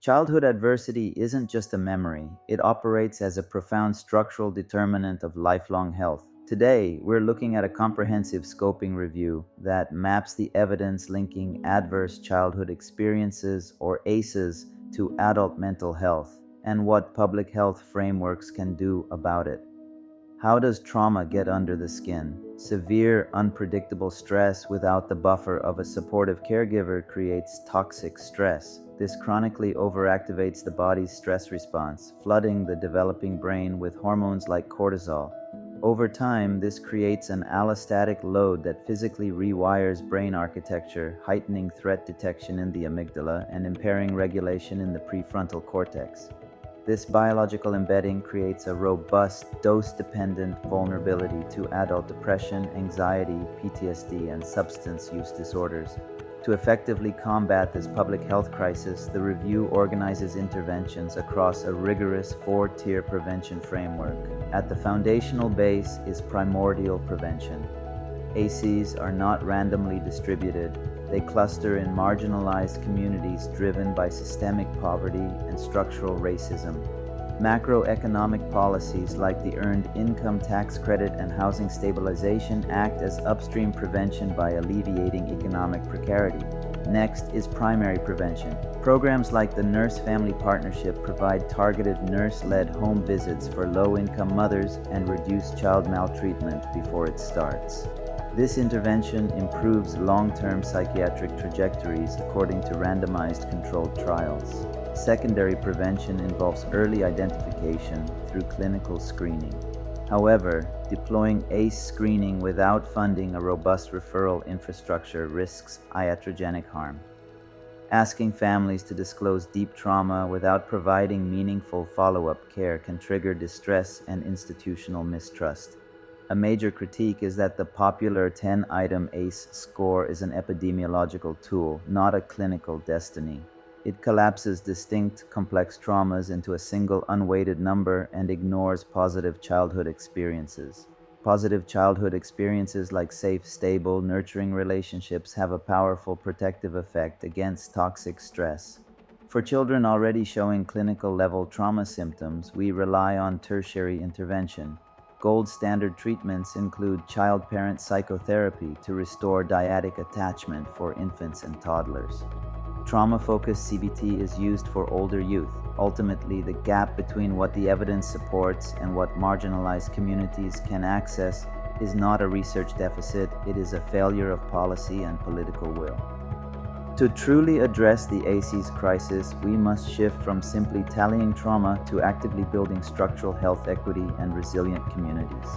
Childhood adversity isn't just a memory, it operates as a profound structural determinant of lifelong health. Today, we're looking at a comprehensive scoping review that maps the evidence linking adverse childhood experiences, or ACEs, to adult mental health, and what public health frameworks can do about it. How does trauma get under the skin? Severe, unpredictable stress without the buffer of a supportive caregiver creates toxic stress. This chronically overactivates the body's stress response, flooding the developing brain with hormones like cortisol. Over time, this creates an allostatic load that physically rewires brain architecture, heightening threat detection in the amygdala and impairing regulation in the prefrontal cortex. This biological embedding creates a robust, dose-dependent vulnerability to adult depression, anxiety, PTSD, and substance use disorders. To effectively combat this public health crisis, the review organizes interventions across a rigorous 4-tier prevention framework. At the foundational base is primordial prevention. ACEs are not randomly distributed. They cluster in marginalized communities driven by systemic poverty and structural racism. Macroeconomic policies like the Earned Income Tax Credit and Housing Stabilization act as upstream prevention by alleviating economic precarity. Next is primary prevention. Programs like the Nurse-Family Partnership provide targeted nurse-led home visits for low-income mothers and reduce child maltreatment before it starts. This intervention improves long-term psychiatric trajectories according to randomized controlled trials. Secondary prevention involves early identification through clinical screening. However, deploying ACE screening without funding a robust referral infrastructure risks iatrogenic harm. Asking families to disclose deep trauma without providing meaningful follow-up care can trigger distress and institutional mistrust. A major critique is that the popular 10-item ACE score is an epidemiological tool, not a clinical destiny. It collapses distinct, complex traumas into a single unweighted number and ignores positive childhood experiences. Positive childhood experiences like safe, stable, nurturing relationships have a powerful protective effect against toxic stress. For children already showing clinical-level trauma symptoms, we rely on tertiary intervention. Gold standard treatments include child-parent psychotherapy to restore dyadic attachment for infants and toddlers. Trauma-focused CBT is used for older youth. Ultimately, the gap between what the evidence supports and what marginalized communities can access is not a research deficit, it is a failure of policy and political will. To truly address the ACEs crisis, we must shift from simply tallying trauma to actively building structural health equity and resilient communities.